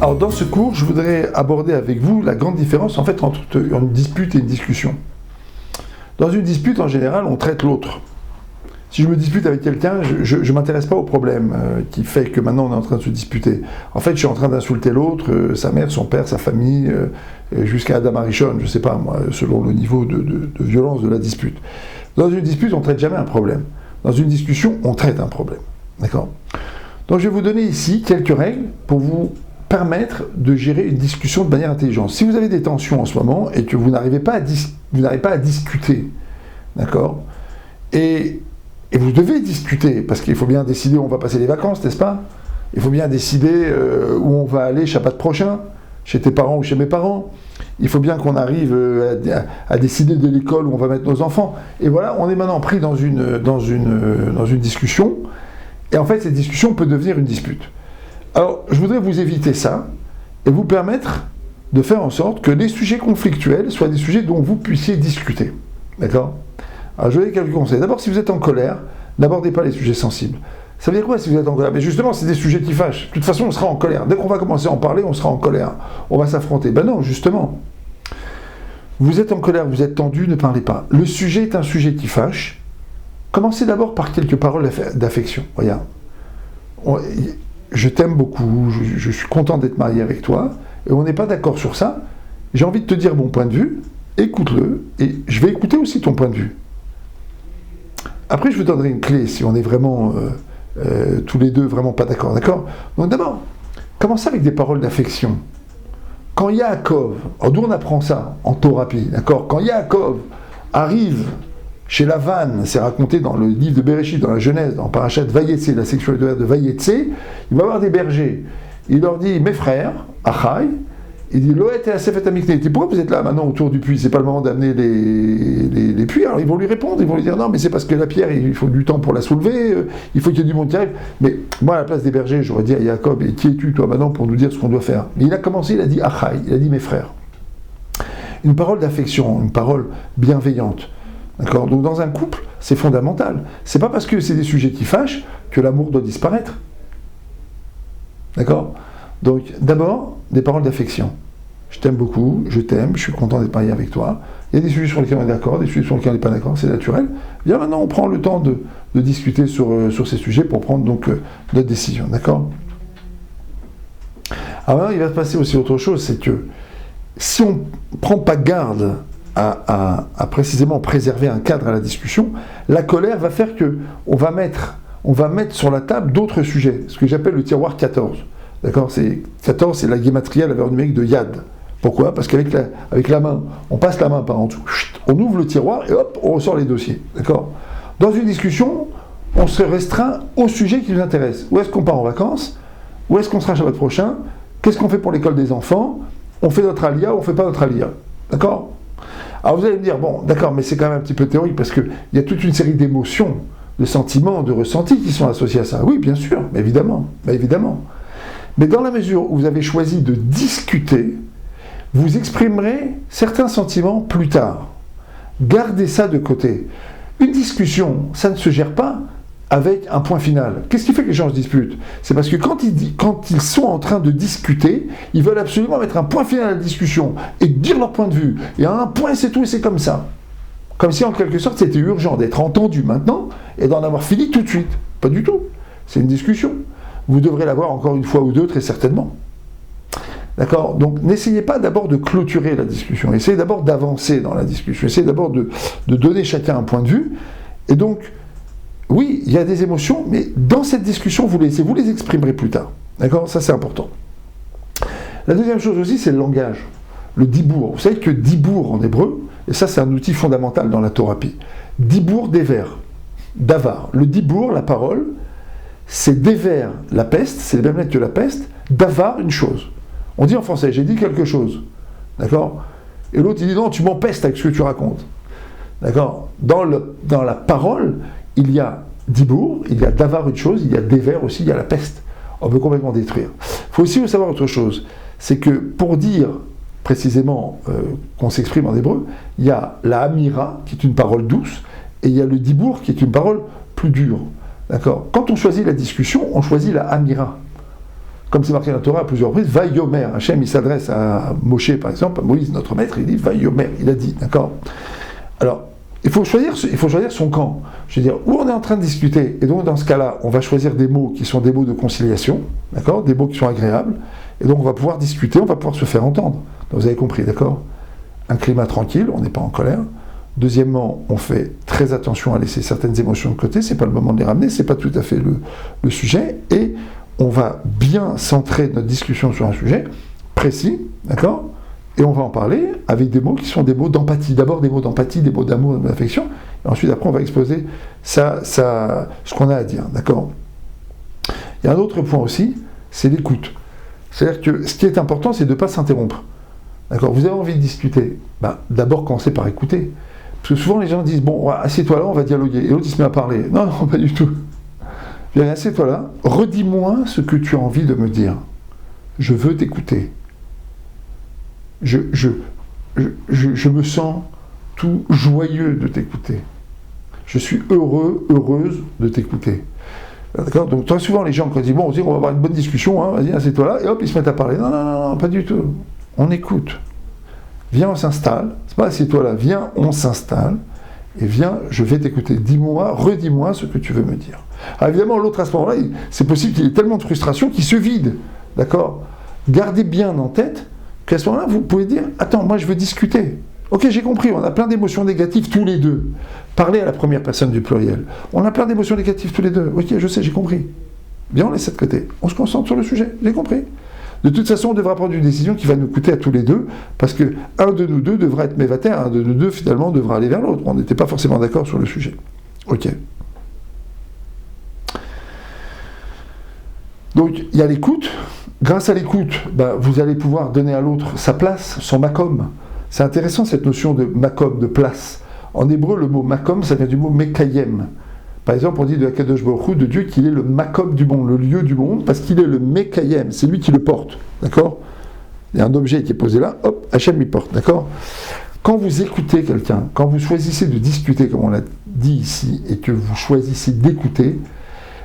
Alors dans ce cours, je voudrais aborder avec vous la grande différence en fait entre une dispute et une discussion. Dans une dispute, en général, on traite l'autre. Si je me dispute avec quelqu'un, je ne m'intéresse pas au problème qui fait que maintenant on est en train de se disputer. En fait, je suis en train d'insulter l'autre, sa mère, son père, sa famille, jusqu'à Adam Arishon, je ne sais pas moi, selon le niveau de violence de la dispute. Dans une dispute, on ne traite jamais un problème. Dans une discussion, on traite un problème. D'accord ? Donc je vais vous donner ici quelques règles pour vous permettre de gérer une discussion de manière intelligente. Si vous avez des tensions en ce moment et que vous n'arrivez pas à discuter, d'accord, et vous devez discuter, parce qu'il faut bien décider où on va passer les vacances, n'est-ce pas? Il faut bien décider où on va aller Shabbat prochain, chez tes parents ou chez mes parents. Il faut bien qu'on arrive à décider de l'école où on va mettre nos enfants. Et voilà, on est maintenant pris dans une discussion, et en fait cette discussion peut devenir une dispute. Alors, je voudrais vous éviter ça et vous permettre de faire en sorte que les sujets conflictuels soient des sujets dont vous puissiez discuter. D'accord ? Alors, je vais donner quelques conseils. D'abord, si vous êtes en colère, n'abordez pas les sujets sensibles. Ça veut dire quoi si vous êtes en colère? Mais justement, c'est des sujets qui fâchent. De toute façon, on sera en colère. Dès qu'on va commencer à en parler, on sera en colère. On va s'affronter. Ben non, justement. Vous êtes en colère, vous êtes tendu, ne parlez pas. Le sujet est un sujet qui fâche. Commencez d'abord par quelques paroles d'affection. Regarde. Je t'aime beaucoup, je suis content d'être marié avec toi, et on n'est pas d'accord sur ça, j'ai envie de te dire mon point de vue, écoute-le, et je vais écouter aussi ton point de vue. Après, je vous donnerai une clé, si on est vraiment, tous les deux, vraiment pas d'accord, d'accord? Donc d'abord, commencez avec des paroles d'affection. Quand Yaakov, d'où on apprend ça? En Torah-pi, d'accord? Quand Yaakov arrive chez Lavan, c'est raconté dans le livre de Bereshit, dans la Genèse, dans Parashat Vayetse, la sexualité de Vayetse, il va voir des bergers. Il leur dit, mes frères, Achai, il dit, Loet et Asef et Amikné, pourquoi vous êtes là maintenant autour du puits? C'est pas le moment d'amener les puits. Alors ils vont lui répondre, ils vont lui dire, non, mais c'est parce que la pierre, il faut du temps pour la soulever, il faut qu'il y ait du monde qui arrive. Mais moi, à la place des bergers, j'aurais dit à Jacob, et qui es-tu toi maintenant pour nous dire ce qu'on doit faire? Mais il a commencé, il a dit, Achai, il a dit, mes frères. Une parole d'affection, une parole bienveillante. D'accord ? Donc dans un couple, c'est fondamental. C'est pas parce que c'est des sujets qui fâchent que l'amour doit disparaître. D'accord ? Donc d'abord, des paroles d'affection. Je t'aime beaucoup, je t'aime, je suis content d'être marié avec toi. Il y a des sujets sur lesquels on est d'accord, des sujets sur lesquels on n'est pas d'accord, c'est naturel. Bien maintenant, on prend le temps de discuter sur ces sujets pour prendre donc notre décision. D'accord ? Alors maintenant, il va se passer aussi autre chose, c'est que si on ne prend pas garde à précisément préserver un cadre à la discussion, la colère va faire que on va mettre sur la table d'autres sujets, ce que j'appelle le tiroir 14. D'accord ? 14, c'est la gématria, la valeur numérique de Yad. Pourquoi ? Parce qu'avec la main, on passe la main par en dessous, on ouvre le tiroir et hop, on ressort les dossiers. D'accord ? Dans une discussion, on se restreint au sujet qui nous intéresse. Où est-ce qu'on part en vacances ? Où est-ce qu'on sera Shabbat prochain ? Qu'est-ce qu'on fait pour l'école des enfants ? On fait notre alia ou on ne fait pas notre alia ? D'accord ? Alors vous allez me dire, bon, d'accord, mais c'est quand même un petit peu théorique parce qu'il y a toute une série d'émotions, de sentiments, de ressentis qui sont associés à ça. Oui, bien sûr, mais évidemment. Mais dans la mesure où vous avez choisi de discuter, vous exprimerez certains sentiments plus tard. Gardez ça de côté. Une discussion, ça ne se gère pas avec un point final. Qu'est-ce qui fait que les gens se disputent? C'est parce que quand ils sont en train de discuter, ils veulent absolument mettre un point final à la discussion et dire leur point de vue. Et à un point, c'est tout et c'est comme ça. Comme si en quelque sorte c'était urgent d'être entendu maintenant et d'en avoir fini tout de suite. Pas du tout. C'est une discussion. Vous devrez l'avoir encore une fois ou deux, très certainement. D'accord ? Donc n'essayez pas d'abord de clôturer la discussion. Essayez d'abord d'avancer dans la discussion. Essayez d'abord de donner chacun un point de vue. Et donc, oui, il y a des émotions, mais dans cette discussion, vous les exprimerez plus tard. D'accord ? Ça, c'est important. La deuxième chose aussi, c'est le langage. Le dibour. Vous savez que dibour en hébreu, et ça, c'est un outil fondamental dans la Torah-pi. Dibour, déver. Davar. Le dibour, la parole, c'est déver, la peste, c'est les mêmes lettres que la peste. Davar, une chose. On dit en français, j'ai dit quelque chose. D'accord ? Et l'autre, il dit non, tu m'empestes avec ce que tu racontes. D'accord ? Dans la parole, il y a dibour, il y a davar une chose, il y a déver aussi, il y a la peste. On peut complètement détruire. Il faut aussi savoir autre chose, c'est que pour dire précisément qu'on s'exprime en hébreu, il y a la amira, qui est une parole douce, et il y a le dibour, qui est une parole plus dure. D'accord ? Quand on choisit la discussion, on choisit la amira. comme c'est marqué dans la Torah à plusieurs reprises, Vayomer. Hachem, il s'adresse à Moshe, par exemple, à Moïse, notre maître, il dit Vayomer, il a dit, d'accord? Alors, il faut choisir son camp. Je veux dire, où on est en train de discuter, et donc dans ce cas-là, on va choisir des mots qui sont des mots de conciliation, d'accord? Des mots qui sont agréables, et donc on va pouvoir discuter, on va pouvoir se faire entendre. Donc vous avez compris, d'accord? Un climat tranquille, on n'est pas en colère. Deuxièmement, on fait très attention à laisser certaines émotions de côté, c'est pas le moment de les ramener, c'est pas tout à fait le sujet, et on va bien centrer notre discussion sur un sujet précis, d'accord? Et on va en parler avec des mots qui sont des mots d'empathie. D'abord des mots d'empathie, des mots d'amour, d'affection, et ensuite après on va exposer ce qu'on a à dire, d'accord? Il y a un autre point aussi, c'est l'écoute. C'est-à-dire que ce qui est important, c'est de ne pas s'interrompre. D'accord? Vous avez envie de discuter, d'abord commencez par écouter. Parce que souvent les gens disent, bon, assieds-toi là, on va dialoguer. Et l'autre il se met à parler. Non, non, pas du tout. Viens, assieds-toi là, redis-moi ce que tu as envie de me dire. Je veux t'écouter. Je me sens tout joyeux de t'écouter. Je suis heureuse de t'écouter. D'accord? Donc très souvent les gens quand ils disent, bon, on va avoir une bonne discussion, hein, vas-y, assieds-toi là, et hop, ils se mettent à parler. Non, non, non, non, pas du tout. On écoute. Viens, on s'installe. C'est pas assieds-toi là, viens, on s'installe. Et viens, je vais t'écouter. Dis-moi, redis-moi ce que tu veux me dire. Alors évidemment, l'autre à ce moment-là, c'est possible qu'il ait tellement de frustration qu'il se vide. D'accord? Gardez bien en tête qu'à ce moment-là, vous pouvez dire, attends, moi je veux discuter. Ok, j'ai compris, on a plein d'émotions négatives tous les deux. Parlez à la première personne du pluriel. On a plein d'émotions négatives tous les deux. Ok, je sais, j'ai compris. Bien, on laisse ça de côté. On se concentre sur le sujet. J'ai compris. De toute façon, on devra prendre une décision qui va nous coûter à tous les deux, parce que un de nous deux devra être mévataire, un de nous deux, finalement, devra aller vers l'autre. On n'était pas forcément d'accord sur le sujet. Ok. Donc, il y a l'écoute. Grâce à l'écoute, vous allez pouvoir donner à l'autre sa place, son makom. C'est intéressant cette notion de makom, de place. En hébreu, le mot makom, ça vient du mot mekayem. Par exemple, on dit de Akadosh Baruch Hu, de Dieu, qu'il est le makom du monde, le lieu du monde, parce qu'il est le mekayem, c'est lui qui le porte. D'accord? Il y a un objet qui est posé là, hop, Hachem m'y porte. D'accord? Quand vous écoutez quelqu'un, quand vous choisissez de discuter, comme on l'a dit ici, et que vous choisissez d'écouter,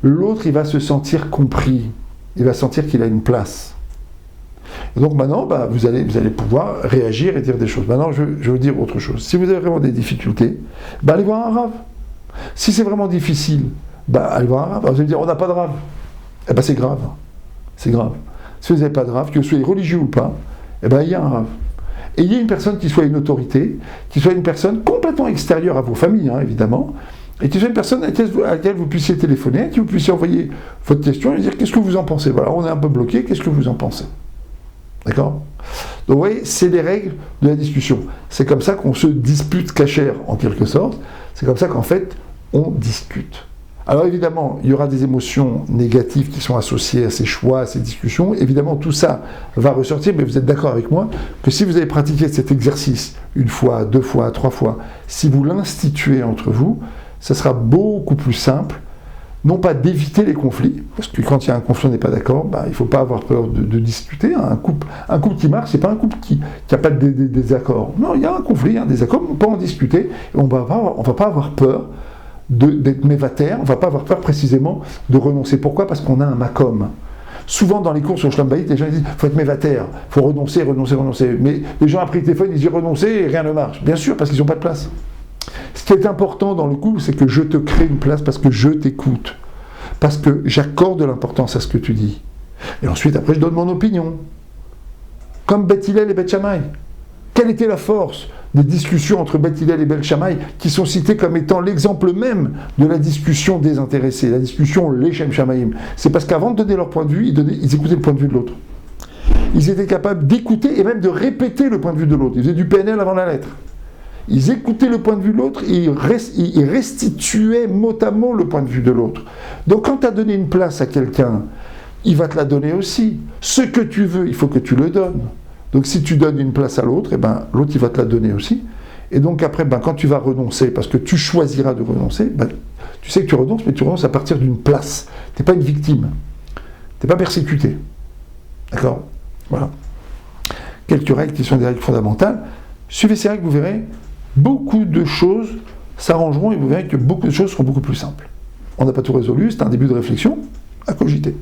l'autre, il va se sentir compris. Il va sentir qu'il a une place. Et donc maintenant, vous allez pouvoir réagir et dire des choses. Maintenant, je vais vous dire autre chose. Si vous avez vraiment des difficultés, allez voir un rave. Si c'est vraiment difficile, allez voir un rave. Vous allez me dire, on n'a pas de rave. Eh bien, c'est grave. C'est grave. Si vous n'avez pas de rave, que vous soyez religieux ou pas, il y a un rave. Et il y a une personne qui soit une autorité, qui soit une personne complètement extérieure à vos familles, évidemment, et qui soit une personne à laquelle vous puissiez téléphoner, à qui vous puissiez envoyer votre question et dire qu'est-ce que vous en pensez. Voilà, on est un peu bloqué, qu'est-ce que vous en pensez? D'accord? Donc vous voyez, c'est les règles de la discussion. C'est comme ça qu'on se dispute cachère, en quelque sorte. C'est comme ça qu'en fait, on discute. Alors évidemment, il y aura des émotions négatives qui sont associées à ces choix, à ces discussions. Évidemment, tout ça va ressortir, mais vous êtes d'accord avec moi que si vous avez pratiqué cet exercice une fois, deux fois, trois fois, si vous l'instituez entre vous, ça sera beaucoup plus simple, non pas d'éviter les conflits, parce que quand il y a un conflit, on n'est pas d'accord, il ne faut pas avoir peur de discuter. Un couple qui marche, ce n'est pas un couple qui n'a pas de désaccord. Non, il y a un conflit, il y a un désaccord, on peut en discuter, et on ne va pas avoir peur d'être mévataire, on ne va pas avoir peur précisément de renoncer. Pourquoi? Parce qu'on a un makom. Souvent dans les courses au Shlom Bayit, les gens disent il faut être mévataire, il faut renoncer. Mais les gens après le téléphone, ils disent renoncer et rien ne marche. Bien sûr, parce qu'ils n'ont pas de place. Ce qui est important dans le couple, c'est que je te crée une place parce que je t'écoute, parce que j'accorde de l'importance à ce que tu dis. Et ensuite, après, je donne mon opinion. Comme Beth Hillel et Beth Shammai. Quelle était la force des discussions entre Beth Hillel et Beth Shammai, qui sont cités comme étant l'exemple même de la discussion désintéressée, la discussion Leshem Shamaïm? C'est parce qu'avant de donner leur point de vue, ils écoutaient le point de vue de l'autre. Ils étaient capables d'écouter et même de répéter le point de vue de l'autre. Ils faisaient du PNL avant la lettre. Ils écoutaient le point de vue de l'autre et ils restituaient mot à mot le point de vue de l'autre. Donc quand tu as donné une place à quelqu'un, il va te la donner aussi. Ce que tu veux, il faut que tu le donnes. Donc si tu donnes une place à l'autre, l'autre il va te la donner aussi. Et donc après, quand tu vas renoncer, parce que tu choisiras de renoncer, tu sais que tu renonces, mais tu renonces à partir d'une place. Tu n'es pas une victime. Tu n'es pas persécuté. D'accord? Voilà. Quelques règles qui sont des règles fondamentales. Suivez ces règles, vous verrez, beaucoup de choses s'arrangeront et vous verrez que beaucoup de choses seront beaucoup plus simples. On n'a pas tout résolu, c'est un début de réflexion à cogiter.